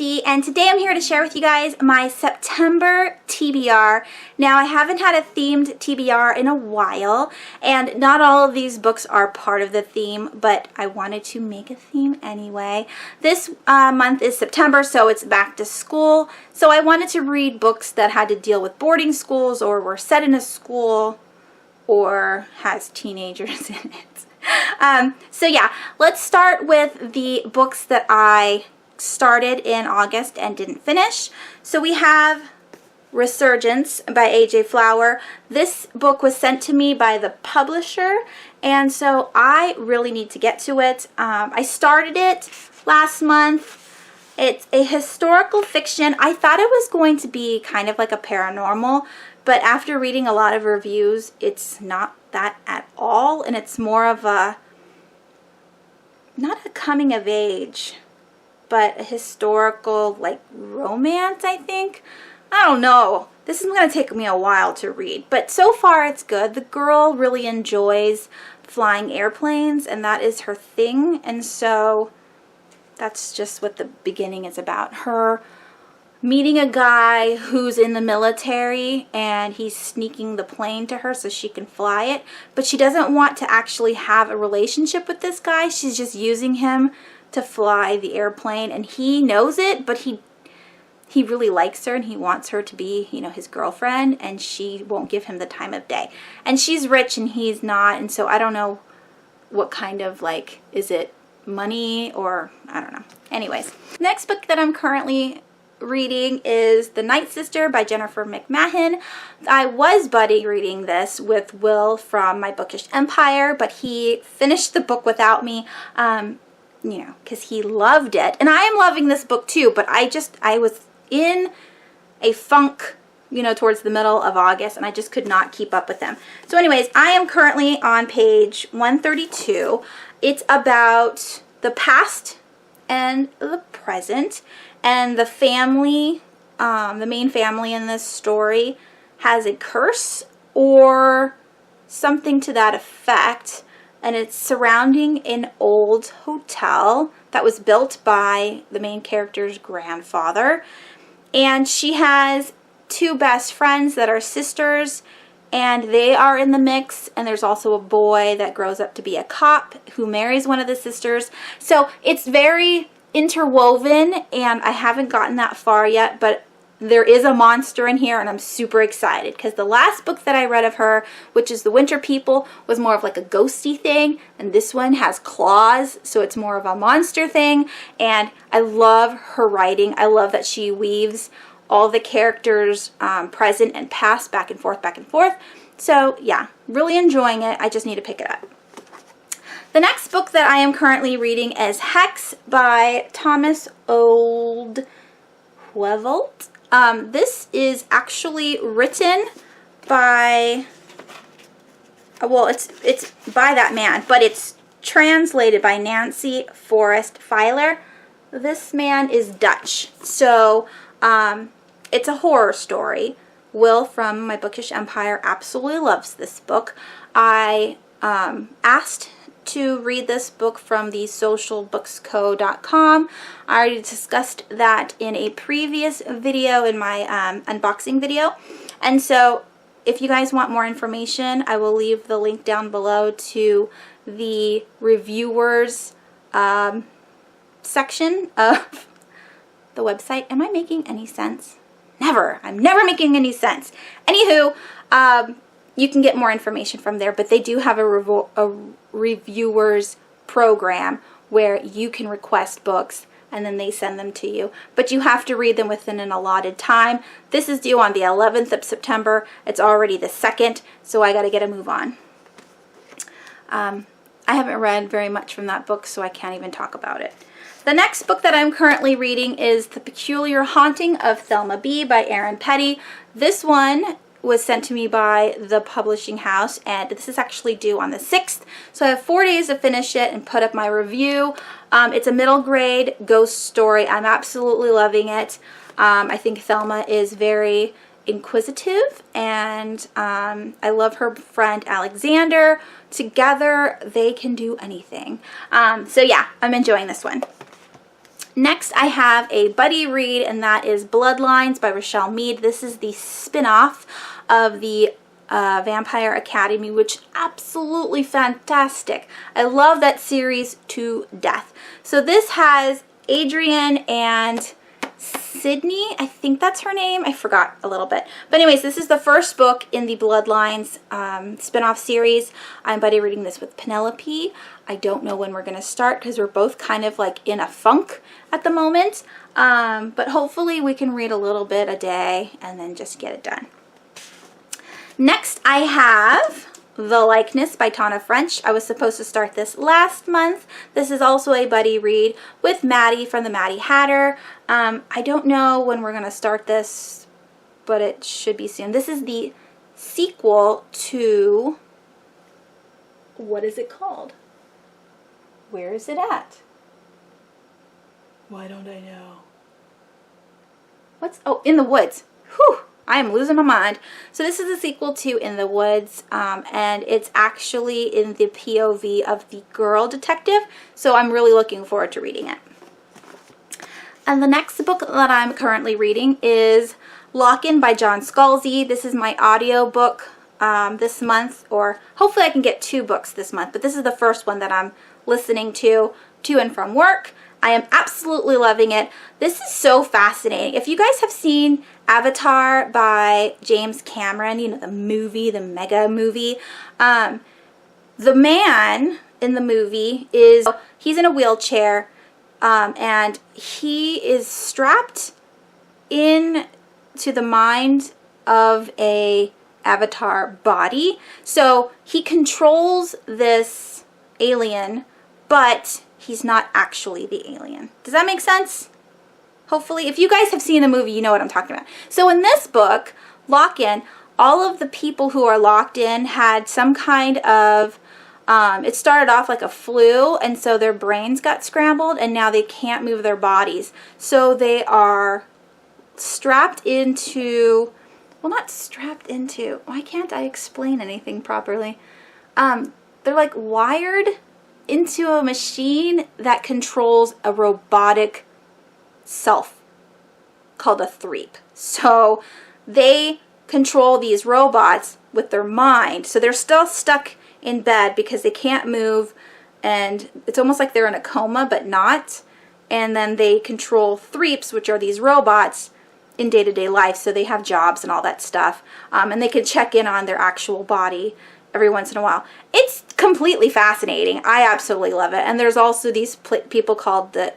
Missy, and today I'm here to share with you guys my September TBR. Now, I haven't had a themed TBR in a while, and not all of these books are part of the theme, but I wanted to make a theme anyway. This month is September, so it's back to school, so I wanted to read books that had to deal with boarding schools or were set in a school or has teenagers in it. So yeah, let's start with the books that I started in August and didn't finish. So we have Resurgence by A.J. Flower. This book was sent to me by the publisher, and so I really need to get to it. I started it last month. It's a historical fiction. I thought it was going to be kind of like a paranormal, but after reading a lot of reviews, it's not that at all, and it's more of a, not a coming of age, but a historical, like, romance, I think. I don't know. This is going to take me a while to read, but so far it's good. The girl really enjoys flying airplanes, and that is her thing, and so that's just what the beginning is about. Her meeting a guy who's in the military, and he's sneaking the plane to her so she can fly it, but she doesn't want to actually have a relationship with this guy. She's just using him to fly the airplane, and he knows it, but he really likes her and he wants her to be, you know, his girlfriend, and she won't give him the time of day. And she's rich and he's not, and so I don't know what kind of, like, is it money or I don't know. Anyways, next book that I'm currently reading is The Night Sister by Jennifer McMahon. I was buddy reading this with Will from My Bookish Empire, but he finished the book without me, you know, because he loved it. And I am loving this book too, but I was in a funk, you know, towards the middle of August, and I just could not keep up with them. So anyways, I am currently on page 132. It's about the past and the present, and the family, the main family in this story has a curse or something to that effect, and it's surrounding an old hotel that was built by the main character's grandfather. And she has two best friends that are sisters, and they are in the mix, and there's also a boy that grows up to be a cop who marries one of the sisters. So it's very interwoven, and I haven't gotten that far yet, but there is a monster in here, and I'm super excited because the last book that I read of her, which is The Winter People, was more of like a ghosty thing, and this one has claws, so it's more of a monster thing. And I love her writing. I love that she weaves all the characters, present and past, back and forth, back and forth. So yeah, really enjoying it. I just need to pick it up. The next book that I am currently reading is Hex by Thomas Oldhwevold. This is actually written by, well, it's by that man, but it's translated by Nancy Forrest Filer. This man is Dutch, so it's a horror story. Will from My Bookish Empire absolutely loves this book. I asked to read this book from the socialbooksco.com. I already discussed that in a previous video, in my unboxing video. And so if you guys want more information, I will leave the link down below to the reviewers section of the website. Am I making any sense? Never. I'm never making any sense. Anywho, you can get more information from there, but they do have a reviewers program where you can request books and then they send them to you, but you have to read them within an allotted time. This is due on the 11th of September. It's already the 2nd, so I got to get a move on. I haven't read very much from that book, so I can't even talk about it. The next book that I'm currently reading is The Peculiar Haunting of Thelma B. by Erin Petty. This one was sent to me by the publishing house, and this is actually due on the 6th, so I have 4 days to finish it and put up my review. It's a middle grade ghost story. I'm absolutely loving it. I think Thelma is very inquisitive, and I love her friend Alexander. Together they can do anything. So yeah, I'm enjoying this one. Next, I have a buddy read, and that is Bloodlines by Rochelle Mead. This is the spin-off of the Vampire Academy, which absolutely fantastic. I love that series to death. So this has Adrian and Sydney, I think that's her name. I forgot a little bit. But anyways, this is the first book in the Bloodlines spin-off series. I'm buddy reading this with Penelope. I don't know when we're going to start because we're both kind of like in a funk at the moment. But hopefully we can read a little bit a day and then just get it done. Next, I have The Likeness by Tana French. I was supposed to start this last month. This is also a buddy read with Maddie from the Maddie Hatter. I don't know when we're going to start this, but it should be soon. This is the sequel to, what is it called? Where is it at? Why don't I know? Oh, In the Woods. Whew, I am losing my mind. So this is a sequel to In the Woods, and it's actually in the POV of the girl detective, so I'm really looking forward to reading it. And the next book that I'm currently reading is Lock-In by John Scalzi. This is my audio book this month, or hopefully I can get 2 books this month, but this is the first one that I'm listening to and from work. I am absolutely loving it. This is so fascinating. If you guys have seen Avatar by James Cameron, you know, the movie, the mega movie, the man in the movie he's in a wheelchair, and he is strapped in to the mind of a avatar body. So he controls this alien, but he's not actually the alien. Does that make sense? Hopefully, if you guys have seen the movie, you know what I'm talking about. So in this book, Lock-In, all of the people who are locked in had some kind of, it started off like a flu, and so their brains got scrambled, and now they can't move their bodies. So they are strapped into, well, not strapped into, why can't I explain anything properly? They're like wired into a machine that controls a robotic self called a threep. So they control these robots with their mind. So they're still stuck in bed because they can't move, and it's almost like they're in a coma, but not. And then they control threeps, which are these robots, in day-to-day life. So they have jobs and all that stuff. And they can check in on their actual body every once in a while. It's completely fascinating. I absolutely love it. And there's also these people called the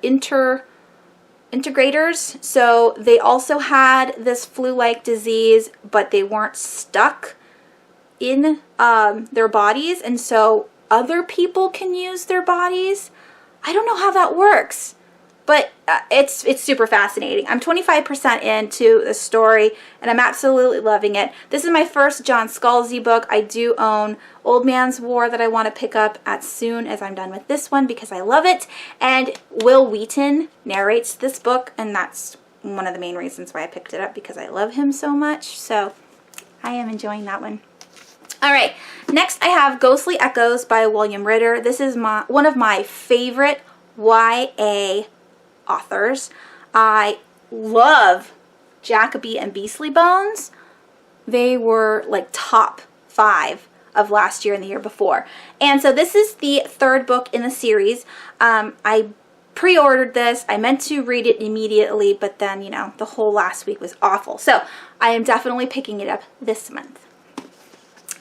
integrators. So they also had this flu-like disease, but they weren't stuck in their bodies, and so other people can use their bodies. I don't know how that works, but it's super fascinating. I'm 25% into the story, and I'm absolutely loving it. This is my first John Scalzi book. I do own Old Man's War that I want to pick up as soon as I'm done with this one because I love it. And Will Wheaton narrates this book, and that's one of the main reasons why I picked it up, because I love him so much. So I am enjoying that one. All right, next I have Ghostly Echoes by William Ritter. This is one of my favorite YA authors. I love Jacoby and Beastly Bones. They were like top 5 of last year and the year before. And so this is the 3rd book in the series. I pre-ordered this. I meant to read it immediately, but then, you know, the whole last week was awful. So I am definitely picking it up this month.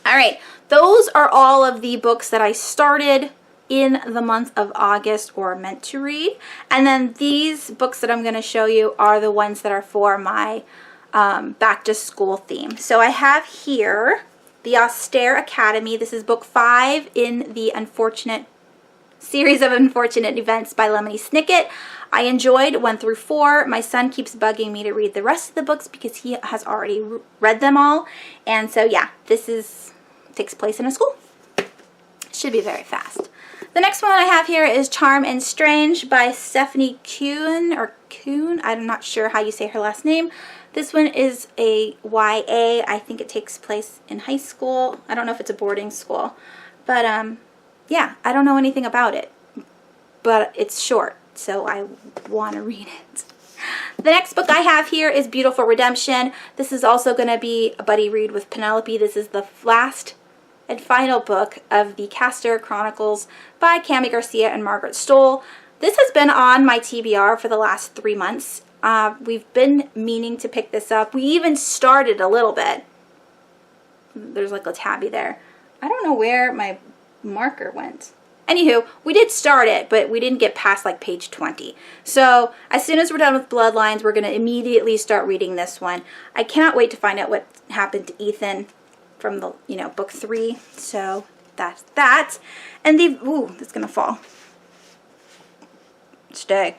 All right, those are all of the books that I started in the month of August or meant to read. And then these books that I'm going to show you are the ones that are for my back to school theme. So I have here the Austere Academy. This is book 5 in the series of Unfortunate Events by Lemony Snicket. I enjoyed 1 through 4. My son keeps bugging me to read the rest of the books because he has already read them all. And so yeah, this takes place in a school. Should be very fast. The next one I have here is Charm and Strange by Stephanie Kuhn, I'm not sure how you say her last name. This one is a YA. I think it takes place in high school. I don't know if it's a boarding school. But yeah, I don't know anything about it. But it's short. so I want to read it. The next book I have here is Beautiful Redemption. This is also going to be a buddy read with Penelope. This is the last and final book of the Austere Chronicles by Cami Garcia and Margaret Stoll. This has been on my TBR for the last 3 months. We've been meaning to pick this up. We even started a little bit. There's like a tabby there. I don't know where my marker went. Anywho, we did start it, but we didn't get past like page 20. So as soon as we're done with Bloodlines, we're going to immediately start reading this one. I cannot wait to find out what happened to Ethan from the, book 3. So that's that. And ooh, that's going to fall. Stay.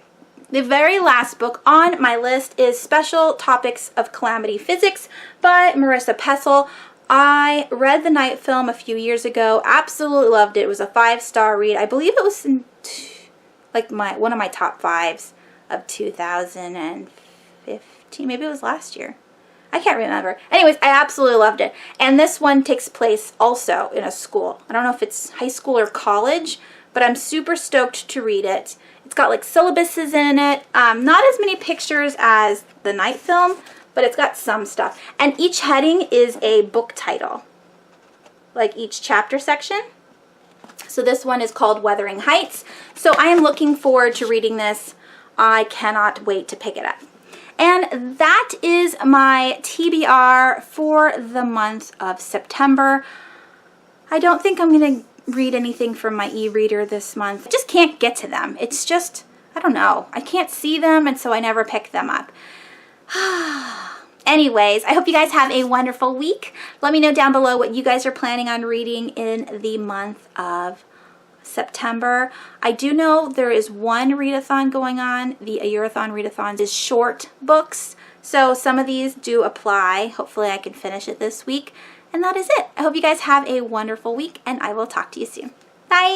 The very last book on my list is Special Topics of Calamity Physics by Marissa Pessel. I read the Night film a few years ago. Absolutely loved it. It was a 5-star read. I believe it was in one of my top 5s of 2015. Maybe it was last year. I can't remember. Anyways, I absolutely loved it. And this one takes place also in a school. I don't know if it's high school or college, but I'm super stoked to read it. It's got like syllabuses in it. Not as many pictures as the Night film, but it's got some stuff. And each heading is a book title, like each chapter section. So this one is called Wuthering Heights. So I am looking forward to reading this. I cannot wait to pick it up. And that is my TBR for the month of September. I don't think I'm going to read anything from my e-reader this month. I just can't get to them. It's just, I don't know. I can't see them, and so I never pick them up. Anyways, I hope you guys have a wonderful week. Let me know down below what you guys are planning on reading in the month of September. I do know there is one readathon going on. The Yearathon readathon is short books, so some of these do apply. Hopefully I can finish it this week. And that is it. I hope you guys have a wonderful week, and I will talk to you soon. Bye!